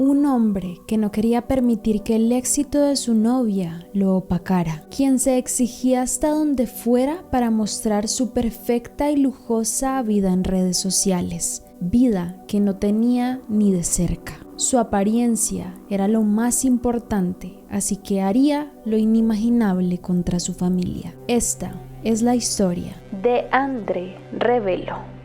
Un hombre que no quería permitir que el éxito de su novia lo opacara, quien se exigía hasta donde fuera para mostrar su perfecta y lujosa vida en redes sociales, vida que no tenía ni de cerca. Su apariencia era lo más importante, así que haría lo inimaginable contra su familia. Esta es la historia de André Rebelo.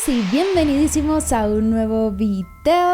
Y bienvenidísimos a un nuevo video.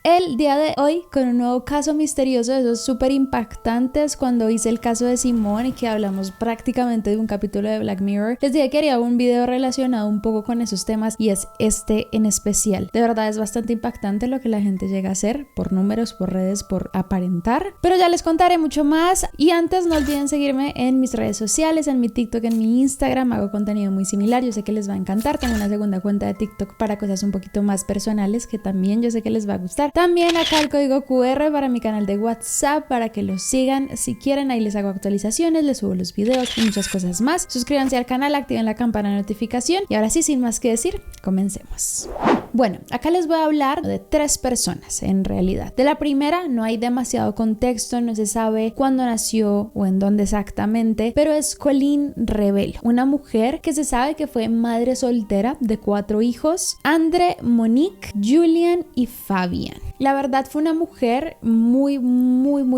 El día de hoy con un nuevo caso misterioso de esos súper impactantes. Cuando hice el caso de Simone y que hablamos prácticamente de un capítulo de Black Mirror, les dije que haría un video relacionado un poco con esos temas y es este en especial. De verdad es bastante impactante lo que la gente llega a hacer por números, por redes, por aparentar, pero ya les contaré mucho más. Y antes no olviden seguirme en mis redes sociales, en mi TikTok, en mi Instagram. Hago contenido muy similar, yo sé que les va a encantar. Tengo una segunda cuenta de TikTok para cosas un poquito más personales que también yo sé que les va a gustar. También acá el código QR para mi canal de WhatsApp para que lo sigan si quieren. Ahí les hago actualizaciones, les subo los videos y muchas cosas más. Suscríbanse al canal, activen la campana de notificación y ahora sí, sin más que decir, comencemos. Bueno, acá les voy a hablar de 3 personas en realidad. De la primera no hay demasiado contexto, no se sabe cuándo nació o en dónde exactamente, pero es Colleen Rebelo, una mujer que se sabe que fue madre soltera de 4 hijos, Andre, Monique, Julian y Fabian. La verdad fue una mujer muy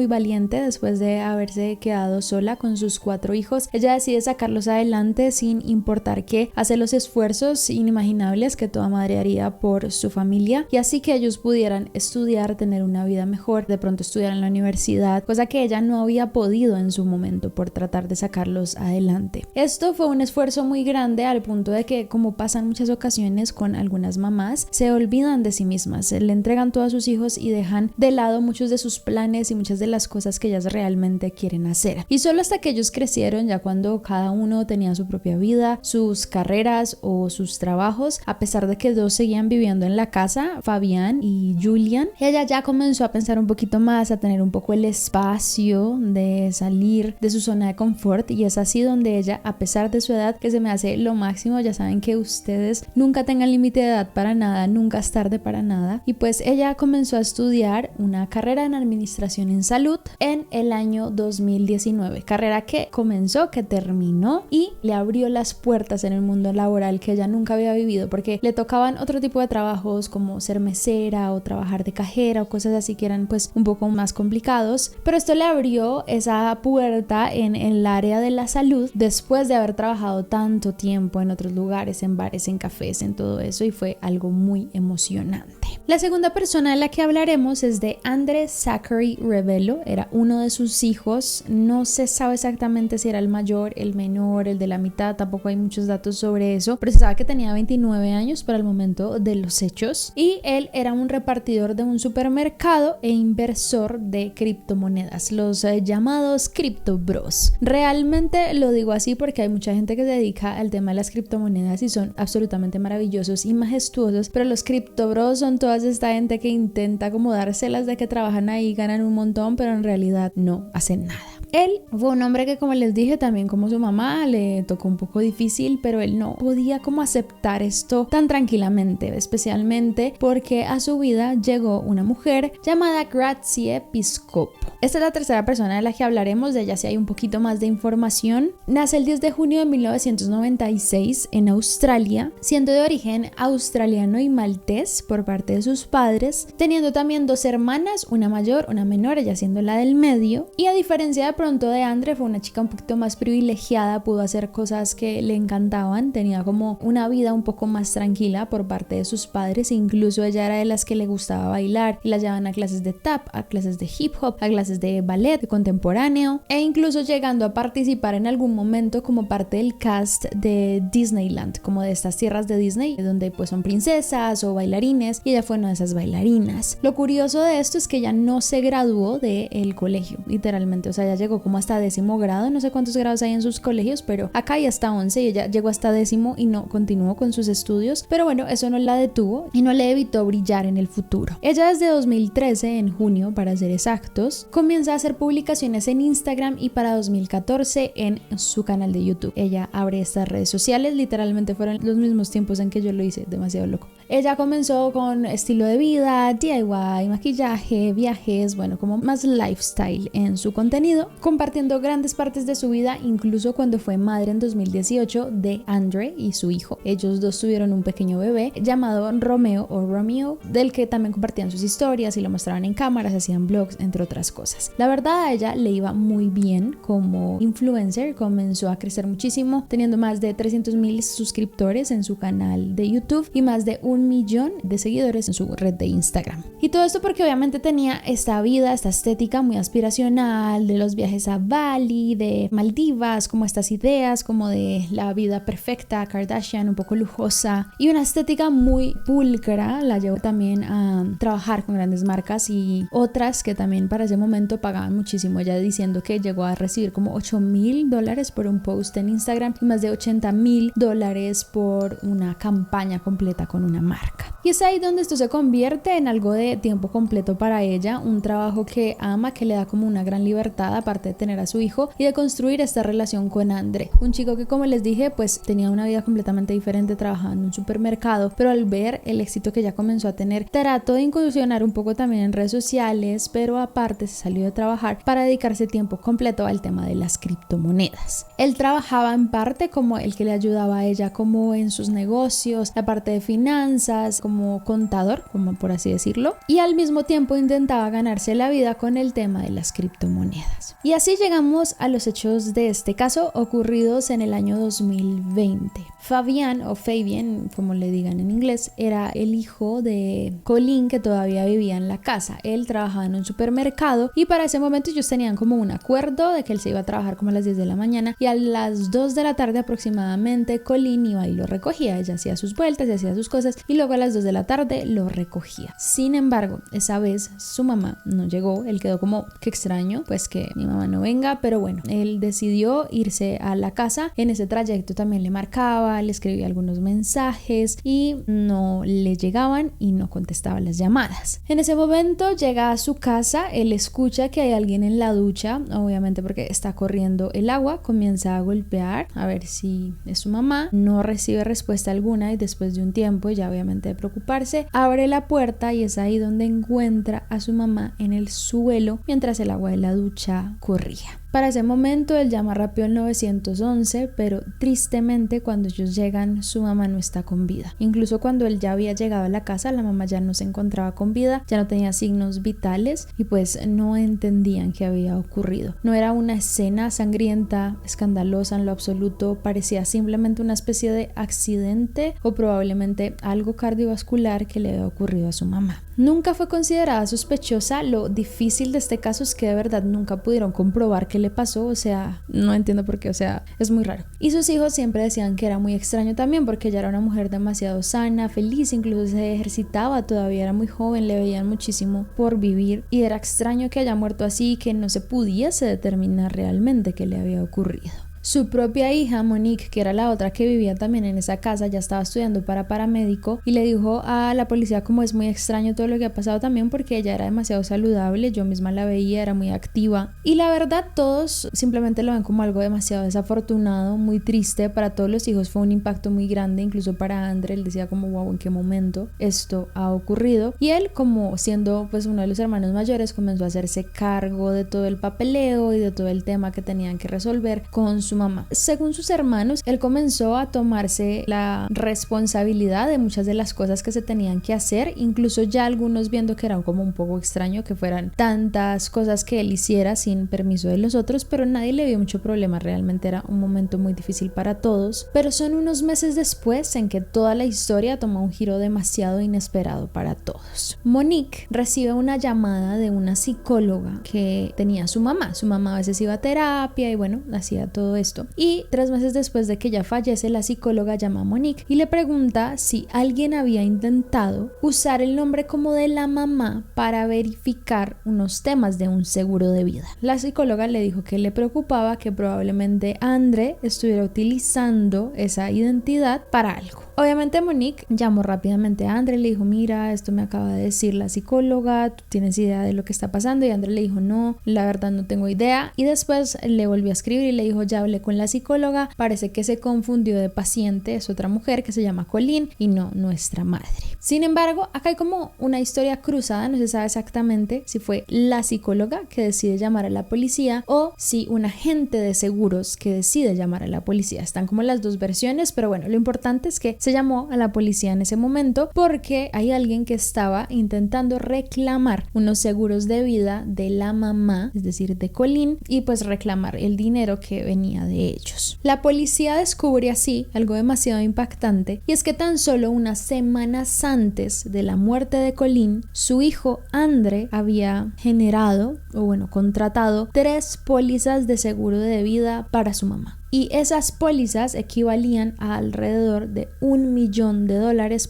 valiente después de haberse quedado sola con sus 4 hijos. Ella decide sacarlos adelante sin importar qué, hace los esfuerzos inimaginables que toda madre haría por su familia y así que ellos pudieran estudiar, tener una vida mejor, de pronto estudiar en la universidad, cosa que ella no había podido en su momento por tratar de sacarlos adelante. Esto fue un esfuerzo muy grande al punto de que, como pasa en muchas ocasiones con algunas mamás, se olvidan de sí mismas, le entregan todo a sus hijos y dejan de lado muchos de sus planes y muchas de las cosas que ellas realmente quieren hacer. Y solo hasta que ellos crecieron, ya cuando cada uno tenía su propia vida, sus carreras o sus trabajos, a pesar de que 2 seguían viviendo en la casa, Fabián y Julian, ella ya comenzó a pensar un poquito más, a tener un poco el espacio de salir de su zona de confort, y es así donde ella, a pesar de su edad, que se me hace lo máximo, ya saben que ustedes nunca tengan límite de edad para nada, nunca es tarde para nada, y pues ella comenzó a estudiar una carrera en administración en salud en el año 2019, carrera que comenzó, que terminó y le abrió las puertas en el mundo laboral que ella nunca había vivido, porque le tocaban otro tipo de trabajos como ser mesera o trabajar de cajera o cosas así que eran pues un poco más complicados, pero esto le abrió esa puerta en el área de la salud después de haber trabajado tanto tiempo en otros lugares, en bares, en cafés, en todo eso, y fue algo muy emocionante. La segunda persona de la que hablaremos es de Andre Zachary Rebelo. Era uno de sus hijos, no se sabe exactamente si era el mayor, el menor, el de la mitad, tampoco hay muchos datos sobre eso, pero se sabe que tenía 29 años para el momento de los hechos y él era un repartidor de un supermercado e inversor de criptomonedas, los llamados Crypto Bros. Realmente lo digo así porque hay mucha gente que se dedica al tema de las criptomonedas y son absolutamente maravillosos y majestuosos, pero los Crypto Bros son toda esta gente que intenta como dárselas de que trabajan ahí, ganan un montón, pero en realidad no hacen nada. Él fue un hombre que, como les dije, también como su mamá, le tocó un poco difícil, pero él no podía como aceptar esto tan tranquilamente, especialmente porque a su vida llegó una mujer llamada Grazie Piscopo. Esta es la tercera persona de la que hablaremos, de ella sí hay un poquito más de información. Nace el 10 de junio de 1996 en Australia, siendo de origen australiano y maltés por parte de sus padres, teniendo también 2 hermanas, una mayor, una menor, ella siendo la del medio, y a diferencia de pronto de Andre fue una chica un poquito más privilegiada, pudo hacer cosas que le encantaban, tenía como una vida un poco más tranquila por parte de sus padres, incluso ella era de las que le gustaba bailar y la llevaban a clases de tap, a clases de hip hop, a clases de ballet de contemporáneo e incluso llegando a participar en algún momento como parte del cast de Disneyland, como de estas tierras de Disney donde pues son princesas o bailarines, y ella fue una de esas bailarinas. Lo curioso de esto es que ella no se graduó del colegio, literalmente, o sea, ella llegó como hasta 10º grado, no sé cuántos grados hay en sus colegios, pero acá hay hasta 11 y ella llegó hasta 10º y no continuó con sus estudios, pero bueno, eso no la detuvo y no le evitó brillar en el futuro. Ella desde 2013, en junio para ser exactos, comienza a hacer publicaciones en Instagram y para 2014 en su canal de YouTube. Ella abre estas redes sociales, literalmente fueron los mismos tiempos en que yo lo hice, demasiado loco. Ella comenzó con estilo de vida, DIY, maquillaje, viajes, bueno, como más lifestyle en su contenido, compartiendo grandes partes de su vida, incluso cuando fue madre en 2018 de Andre y su hijo. Ellos dos tuvieron un pequeño bebé llamado Romeo, del que también compartían sus historias y lo mostraban en cámaras, hacían vlogs, entre otras cosas. La verdad, a ella le iba muy bien como influencer, comenzó a crecer muchísimo, teniendo más de 300,000 suscriptores en su canal de YouTube y más de 1 millón de seguidores en su red de Instagram. Y todo esto porque obviamente tenía esta vida, esta estética muy aspiracional de los viajes a Bali, de Maldivas, como estas ideas como de la vida perfecta, Kardashian, un poco lujosa y una estética muy pulcra. La llevó también a trabajar con grandes marcas y otras que también para ese momento pagaban muchísimo. Ella diciendo que llegó a recibir como $8,000 por un post en Instagram y más de $80,000 por una campaña completa con una marca. Y es ahí donde esto se convierte en algo de tiempo completo para ella, un trabajo que ama, que le da como una gran libertad, aparte de tener a su hijo y de construir esta relación con Andre, un chico que, como les dije, pues tenía una vida completamente diferente, trabajaba en un supermercado, pero al ver el éxito que ya comenzó a tener, trató de incursionar un poco también en redes sociales, pero aparte se salió de trabajar para dedicarse tiempo completo al tema de las criptomonedas. Él trabajaba en parte como el que le ayudaba a ella como en sus negocios, la parte de finanzas, como contador, como por así decirlo, y al mismo tiempo intentaba ganarse la vida con el tema de las criptomonedas. Y así llegamos a los hechos de este caso ocurridos en el año 2020. Fabian, o Fabian, como le digan en inglés, era el hijo de Colin, que todavía vivía en la casa. Él trabajaba en un supermercado y para ese momento ellos tenían como un acuerdo de que él se iba a trabajar como a las 10 de la mañana y a las 2 de la tarde aproximadamente Colin iba y lo recogía. Ella hacía sus vueltas y hacía sus cosas y luego a las 2 de la tarde lo recogía. Sin embargo, esa vez su mamá no llegó. Él quedó como, qué extraño, pues que mi mamá no venga, pero bueno, él decidió irse a la casa. En ese trayecto también le marcaba, le escribía algunos mensajes y no le llegaban y no contestaba las llamadas. En ese momento llega a su casa, él escucha que hay alguien en la ducha, obviamente porque está corriendo el agua, comienza a golpear a ver si es su mamá, no recibe respuesta alguna y después de un tiempo, ya obviamente de preocuparse, abre la puerta y es ahí donde encuentra a su mamá en el suelo mientras el agua de la ducha corría. Para ese momento él llama rápido al 911, pero tristemente cuando ellos llegan su mamá no está con vida. Incluso cuando él ya había llegado a la casa, la mamá ya no se encontraba con vida, ya no tenía signos vitales y pues no entendían qué había ocurrido. No era una escena sangrienta, escandalosa en lo absoluto, parecía simplemente una especie de accidente o probablemente algo cardiovascular que le había ocurrido a su mamá. Nunca fue considerada sospechosa. Lo difícil de este caso es que de verdad nunca pudieron comprobar qué le pasó, o sea, no entiendo por qué, o sea, es muy raro. Y sus hijos siempre decían que era muy extraño también porque ella era una mujer demasiado sana, feliz, incluso se ejercitaba, todavía era muy joven, le veían muchísimo por vivir y era extraño que haya muerto así y que no se pudiese determinar realmente qué le había ocurrido. Su propia hija, Monique, que era la otra que vivía también en esa casa, ya estaba estudiando para paramédico y le dijo a la policía como es muy extraño todo lo que ha pasado también porque ella era demasiado saludable, yo misma la veía, era muy activa y la verdad todos simplemente lo ven como algo demasiado desafortunado, muy triste. Para todos los hijos fue un impacto muy grande, incluso para Andre, él decía como wow, ¿en qué momento esto ha ocurrido? Y él, como siendo pues uno de los hermanos mayores, comenzó a hacerse cargo de todo el papeleo y de todo el tema que tenían que resolver con su su mamá. Según sus hermanos, él comenzó a tomarse la responsabilidad de muchas de las cosas que se tenían que hacer, incluso ya algunos viendo que era como un poco extraño que fueran tantas cosas que él hiciera sin permiso de los otros, pero nadie le vio mucho problema. Realmente era un momento muy difícil para todos, pero son unos meses después en que toda la historia toma un giro demasiado inesperado para todos. Monique recibe una llamada de una psicóloga que tenía su mamá. Su mamá a veces iba a terapia y bueno, hacía todo esto. Y 3 meses después de que ella fallece, la psicóloga llama a Monique y le pregunta si alguien había intentado usar el nombre como de la mamá para verificar unos temas de un seguro de vida. La psicóloga le dijo que le preocupaba que probablemente Andre estuviera utilizando esa identidad para algo. Obviamente Monique llamó rápidamente a Andre y le dijo: mira, esto me acaba de decir la psicóloga, ¿tú tienes idea de lo que está pasando? Y Andre le dijo: no, la verdad no tengo idea. Y después le volvió a escribir y le dijo: ya hablé con la psicóloga, parece que se confundió de paciente, es otra mujer que se llama Colleen y no nuestra madre. Sin embargo, acá hay como una historia cruzada, no se sabe exactamente si fue la psicóloga que decide llamar a la policía o si un agente de seguros que decide llamar a la policía. Están como las dos versiones, pero bueno, lo importante es que se llamó a la policía en ese momento porque hay alguien que estaba intentando reclamar unos seguros de vida de la mamá, es decir, de Colleen, y pues reclamar el dinero que venía de ellos. La policía descubre así algo demasiado impactante, y es que tan solo unas semanas antes de la muerte de Colleen, su hijo Andre había generado, o bueno, contratado 3 pólizas de seguro de vida para su mamá. Y esas pólizas equivalían a alrededor de $1 millón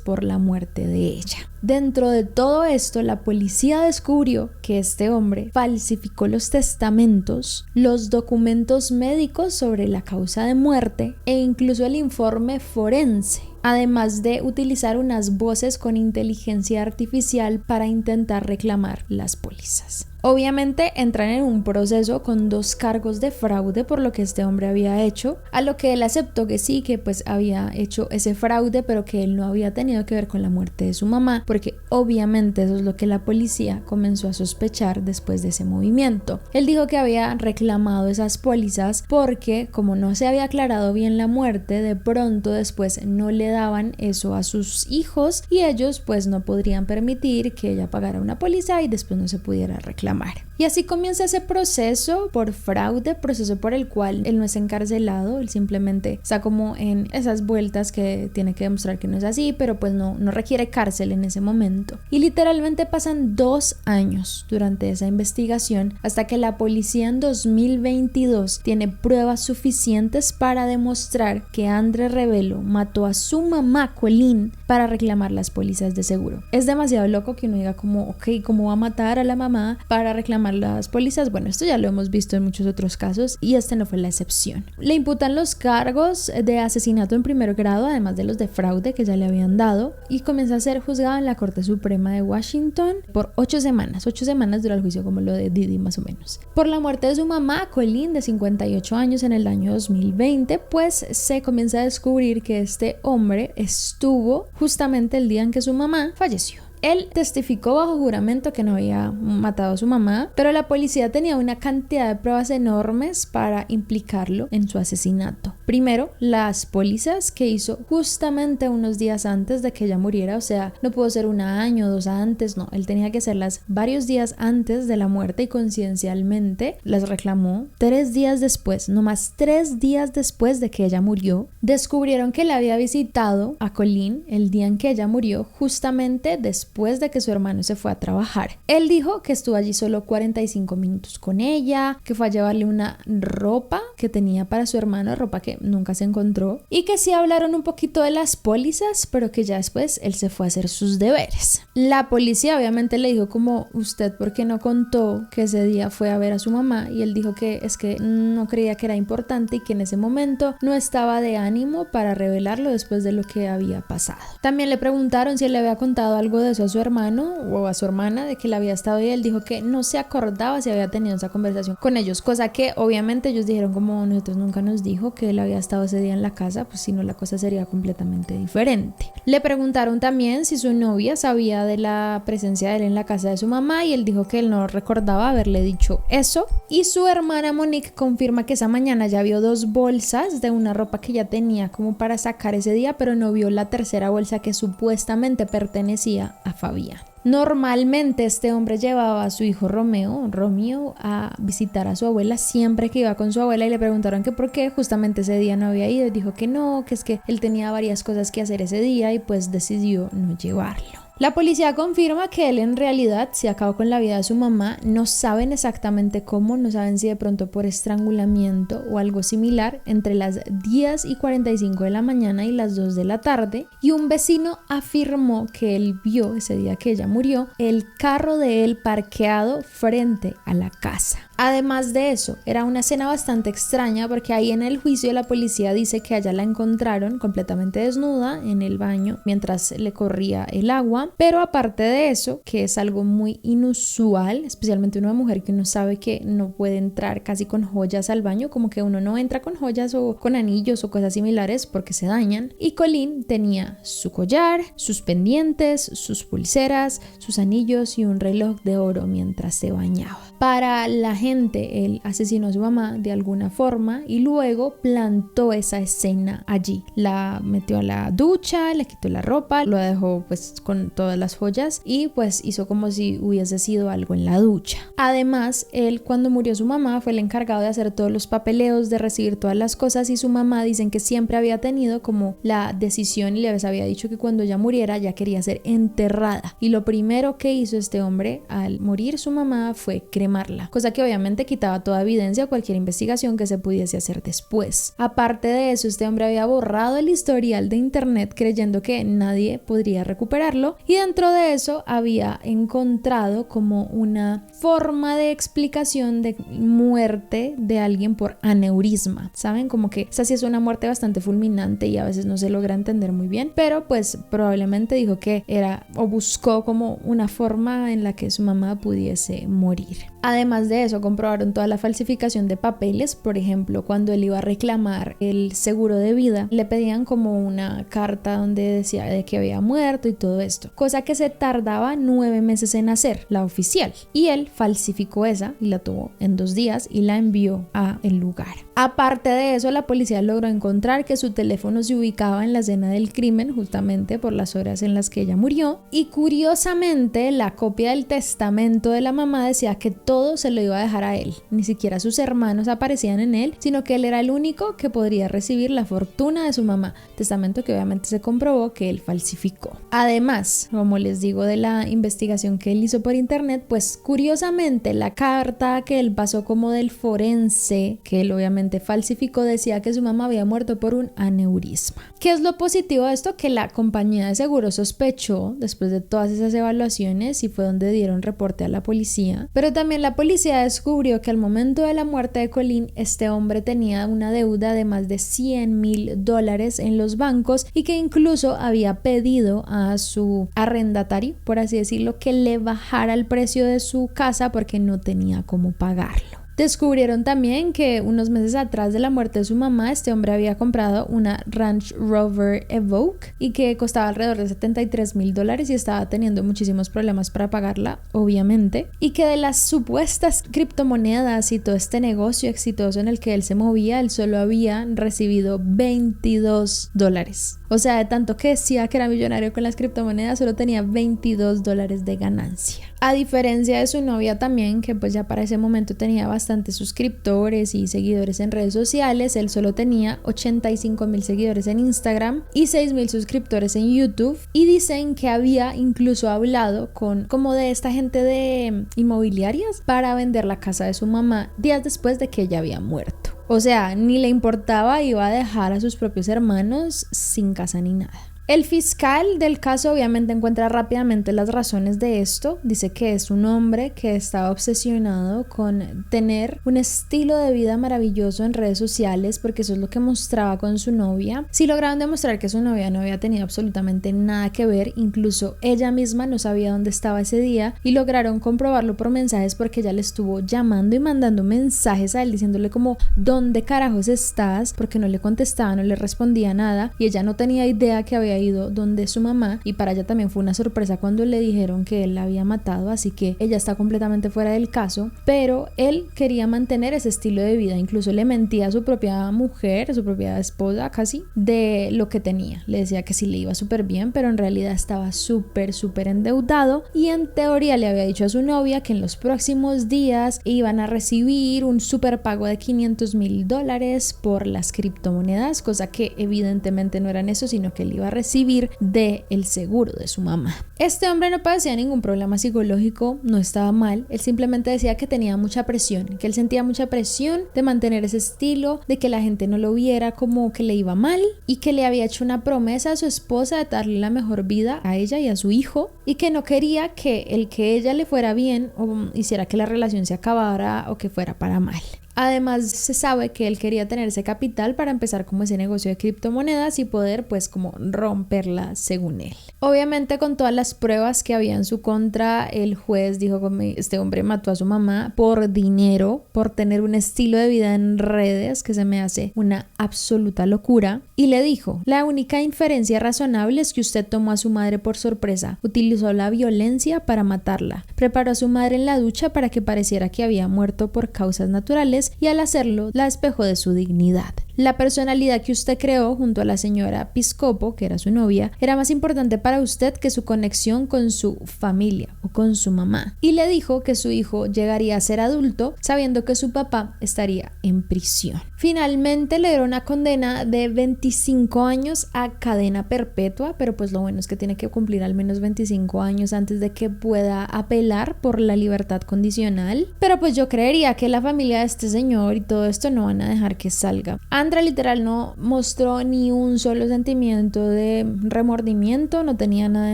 por la muerte de ella. Dentro de todo esto, la policía descubrió que este hombre falsificó los testamentos, los documentos médicos sobre la causa de muerte e incluso el informe forense, además de utilizar unas voces con inteligencia artificial para intentar reclamar las pólizas. Obviamente entran en un proceso con 2 cargos de fraude por lo que este hombre había hecho, a lo que él aceptó que sí, que pues había hecho ese fraude, pero que él no había tenido que ver con la muerte de su mamá, porque obviamente eso es lo que la policía comenzó a sospechar después de ese movimiento. Él dijo que había reclamado esas pólizas porque como no se había aclarado bien la muerte, de pronto después no le daban eso a sus hijos y ellos pues no podrían permitir que ella pagara una póliza y después no se pudiera reclamar. Y así comienza ese proceso por fraude, proceso por el cual él no es encarcelado, él simplemente está como en esas vueltas que tiene que demostrar que no es así, pero pues no requiere cárcel en ese momento. Y literalmente pasan 2 años durante esa investigación hasta que la policía en 2022 tiene pruebas suficientes para demostrar que Andre Rebelo mató a su mamá Colleen para reclamar las pólizas de seguro. Es demasiado loco que uno diga como, ok, ¿cómo va a matar a la mamá para reclamar las pólizas? Bueno, esto ya lo hemos visto en muchos otros casos y este no fue la excepción. Le imputan los cargos de asesinato en primer grado, además de los de fraude que ya le habían dado, y comienza a ser juzgado en la Corte Suprema de Washington por 8 semanas. 8 semanas dura el juicio, como lo de Didi más o menos. Por la muerte de su mamá, Colleen, de 58 años en el año 2020, pues se comienza a descubrir que este hombre estuvo justamente el día en que su mamá falleció. Él testificó bajo juramento que no había matado a su mamá, pero la policía tenía una cantidad de pruebas enormes para implicarlo en su asesinato. Primero, las pólizas que hizo justamente unos días antes de que ella muriera, o sea, no pudo ser 1 año o 2 antes, no, él tenía que hacerlas varios días antes de la muerte y coincidencialmente las reclamó 3 días después, no más 3 días después de que ella murió. Descubrieron que él había visitado a Colleen el día en que ella murió, justamente después de que su hermano se fue a trabajar. Él dijo que estuvo allí solo 45 minutos con ella, que fue a llevarle una ropa que tenía para su hermano, ropa que nunca se encontró, y que sí hablaron un poquito de las pólizas, pero que ya después él se fue a hacer sus deberes. La policía obviamente le dijo como, ¿usted por qué no contó que ese día fue a ver a su mamá? Y él dijo que es que no creía que era importante y que en ese momento no estaba de ánimo para revelarlo después de lo que había pasado. También le preguntaron si él le había contado algo de eso a su hermano o a su hermana, de que él había estado y él dijo que no se acordaba si había tenido esa conversación con ellos, cosa que obviamente ellos dijeron como nosotros nunca nos dijo que él había estado ese día en la casa, pues si no la cosa sería completamente diferente. Le preguntaron también si su novia sabía de la presencia de él en la casa de su mamá y él dijo que él no recordaba haberle dicho eso. Y su hermana Monique confirma que esa mañana ya vio 2 bolsas de una ropa que ya tenía como para sacar ese día, pero no vio la tercera bolsa que supuestamente pertenecía a Fabián. Normalmente este hombre llevaba a su hijo Romeo a visitar a su abuela siempre que iba con su abuela, y le preguntaron que por qué justamente ese día no había ido y dijo que no, que es que él tenía varias cosas que hacer ese día y pues decidió no llevarlo. La policía confirma que él en realidad se acabó con la vida de su mamá. No saben exactamente cómo, no saben si de pronto por estrangulamiento o algo similar, entre las 10:45 de la mañana y las 2 de la tarde. Y un vecino afirmó que él vio ese día que ella murió el carro de él parqueado frente a la casa. Además de eso, era una escena bastante extraña porque ahí en el juicio la policía dice que a ella la encontraron completamente desnuda en el baño mientras le corría el agua, pero aparte de eso, que es algo muy inusual, especialmente una mujer que uno sabe que no puede entrar casi con joyas al baño, como que uno no entra con joyas o con anillos o cosas similares porque se dañan, y Colleen tenía su collar, sus pendientes, sus pulseras, sus anillos y un reloj de oro mientras se bañaba. Para la gente, él asesinó a su mamá de alguna forma y luego plantó esa escena allí. La metió a la ducha, le quitó la ropa, lo dejó pues con todas las joyas y pues hizo como si hubiese sido algo en la ducha. Además, él cuando murió su mamá fue el encargado de hacer todos los papeleos, de recibir todas las cosas, y su mamá dicen que siempre había tenido como la decisión y les había dicho que cuando ella muriera ya quería ser enterrada. Y lo primero que hizo este hombre al morir su mamá fue cremarla, cosa que obviamente quitaba toda evidencia o cualquier investigación que se pudiese hacer después. Aparte de eso, este hombre había borrado el historial de internet creyendo que nadie podría recuperarlo, y dentro de eso había encontrado como una forma de explicación de muerte de alguien por aneurisma. Saben, como que esa sí es una muerte bastante fulminante y a veces no se logra entender muy bien, pero pues probablemente dijo que era o buscó como una forma en la que su mamá pudiese morir. Además de eso, comprobaron toda la falsificación de papeles. Por ejemplo, cuando él iba a reclamar el seguro de vida, le pedían como una carta donde decía de que había muerto y todo esto, cosa que se tardaba 9 meses en hacer, la oficial, y él falsificó esa y la tuvo en 2 días y la envió a el lugar. Aparte de eso, la policía logró encontrar que su teléfono se ubicaba en la escena del crimen justamente por las horas en las que ella murió, y curiosamente la copia del testamento de la mamá decía que todo se lo iba a dejar a él, ni siquiera sus hermanos aparecían en él, sino que él era el único que podría recibir la fortuna de su mamá, testamento que obviamente se comprobó que él falsificó. Además, como les digo de la investigación que él hizo por internet, pues curiosamente la carta que él pasó como del forense, que él obviamente falsificó, decía que su mamá había muerto por un aneurisma. ¿Qué es lo positivo de esto? Que la compañía de seguro sospechó después de todas esas evaluaciones y fue donde dieron reporte a la policía, pero también la policía descubrió que al momento de la muerte de Colleen, este hombre tenía una deuda de más de $100,000 en los bancos y que incluso había pedido a su arrendatario, por así decirlo, que le bajara el precio de su casa porque no tenía cómo pagarlo. Descubrieron también que unos meses atrás de la muerte de su mamá, este hombre había comprado una Range Rover Evoque y que costaba alrededor de $73,000 y estaba teniendo muchísimos problemas para pagarla, obviamente, y que de las supuestas criptomonedas y todo este negocio exitoso en el que él se movía, él solo había recibido $22. O sea, de tanto que decía que era millonario con las criptomonedas, solo tenía $22 de ganancia. A diferencia de su novia también, que pues ya para ese momento tenía bastantes suscriptores y seguidores en redes sociales, él solo tenía 85,000 seguidores en Instagram y 6,000 suscriptores en YouTube, y dicen que había incluso hablado con como de esta gente de inmobiliarias para vender la casa de su mamá días después de que ella había muerto. O sea, ni le importaba, iba a dejar a sus propios hermanos sin casa ni nada. El fiscal del caso obviamente encuentra rápidamente las razones de esto. Dice que es un hombre que estaba obsesionado con tener un estilo de vida maravilloso en redes sociales, porque eso es lo que mostraba con su novia. Sí lograron demostrar que su novia no había tenido absolutamente nada que ver, incluso ella misma no sabía dónde estaba ese día, y lograron comprobarlo por mensajes porque ella le estuvo llamando y mandando mensajes a él diciéndole como ¿dónde carajos estás? Porque no le contestaba, no le respondía nada, y ella no tenía idea que había ido donde su mamá, y para ella también fue una sorpresa cuando le dijeron que él la había matado, así que ella está completamente fuera del caso. Pero él quería mantener ese estilo de vida, incluso le mentía a su propia mujer, a su propia esposa casi, de lo que tenía. Le decía que sí le iba súper bien, pero en realidad estaba súper endeudado, y en teoría le había dicho a su novia que en los próximos días iban a recibir un súper pago de $500,000 por las criptomonedas, cosa que evidentemente no eran eso, sino que él iba a recibir del seguro de su mamá. Este hombre no padecía ningún problema psicológico, no estaba mal, él simplemente decía que tenía mucha presión, que él sentía mucha presión de mantener ese estilo, de que la gente no lo viera como que le iba mal, y que le había hecho una promesa a su esposa de darle la mejor vida a ella y a su hijo, y que no quería que el que ella le fuera bien o hiciera que la relación se acabara o que fuera para mal. Además, se sabe que él quería tener ese capital para empezar como ese negocio de criptomonedas y poder pues como romperla según él. Obviamente, con todas las pruebas que había en su contra, el juez dijo que este hombre mató a su mamá por dinero, por tener un estilo de vida en redes que se me hace una absoluta locura, y le dijo: la única inferencia razonable es que usted tomó a su madre por sorpresa, utilizó la violencia para matarla, preparó a su madre en la ducha para que pareciera que había muerto por causas naturales, y al hacerlo la despojó de su dignidad. La personalidad que usted creó junto a la señora Piscopo, que era su novia, era más importante para usted que su conexión con su familia o con su mamá. Y le dijo que su hijo llegaría a ser adulto sabiendo que su papá estaría en prisión. Finalmente le dieron una condena de 25 años a cadena perpetua, pero pues lo bueno es que tiene que cumplir al menos 25 años antes de que pueda apelar por la libertad condicional. Pero pues yo creería que la familia de este señor y todo esto no van a dejar que salga. Andra literal no mostró ni un solo sentimiento de remordimiento, no tenía nada de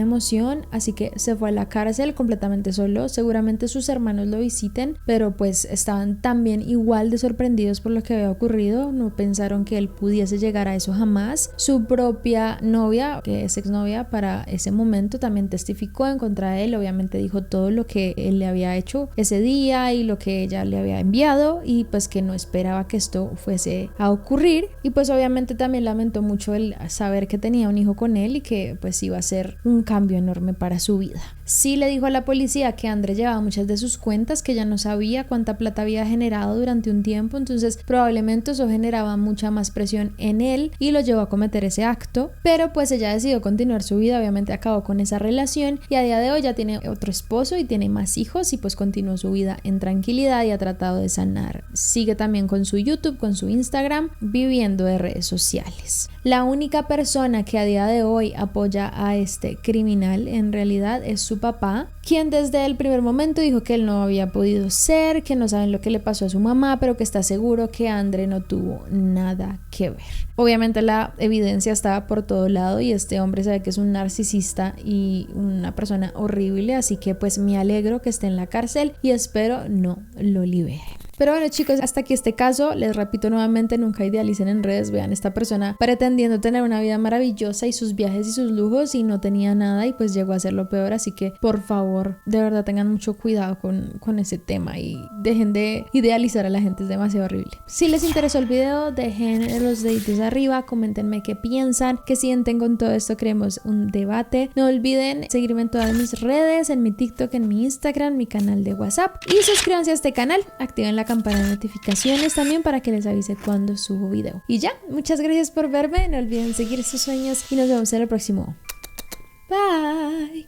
emoción, así que se fue a la cárcel completamente solo. Seguramente sus hermanos lo visiten, pero pues estaban también igual de sorprendidos por lo que había ocurrido, no pensaron que él pudiese llegar a eso jamás. Su propia novia, que es exnovia para ese momento, también testificó en contra de él, obviamente dijo todo lo que él le había hecho ese día y lo que ella le había enviado, y pues que no esperaba que esto fuese a ocurrir. Y pues obviamente también lamentó mucho el saber que tenía un hijo con él y que pues iba a ser un cambio enorme para su vida. Sí le dijo a la policía que André llevaba muchas de sus cuentas, que ya no sabía cuánta plata había generado durante un tiempo, entonces probablemente eso generaba mucha más presión en él y lo llevó a cometer ese acto, pero pues ella decidió continuar su vida, obviamente acabó con esa relación y a día de hoy ya tiene otro esposo y tiene más hijos y pues continuó su vida en tranquilidad y ha tratado de sanar. Sigue también con su YouTube, con su Instagram, viviendo de redes sociales. La única persona que a día de hoy apoya a este criminal en realidad es su papá, quien desde el primer momento dijo que él no había podido ser, que no saben lo que le pasó a su mamá, pero que está seguro que André no tuvo nada que ver. Obviamente la evidencia estaba por todo lado y este hombre sabe que es un narcisista y una persona horrible, así que pues me alegro que esté en la cárcel y espero no lo libere. Pero bueno, chicos, hasta aquí este caso. Les repito nuevamente, nunca idealicen en redes. Vean, esta persona pretendiendo tener una vida maravillosa y sus viajes y sus lujos y no tenía nada y pues llegó a ser lo peor. Así que por favor, de verdad tengan mucho cuidado con ese tema y dejen de idealizar a la gente, es demasiado horrible. Si les interesó el video, dejen los deditos arriba, coméntenme qué piensan, qué sienten con todo esto, creemos un debate. No olviden seguirme en todas mis redes, en mi TikTok, en mi Instagram, mi canal de WhatsApp, y suscríbanse a este canal, activen la campana de notificaciones también para que les avise cuando subo video. Y ya, muchas gracias por verme, no olviden seguir sus sueños y nos vemos en el próximo. Bye.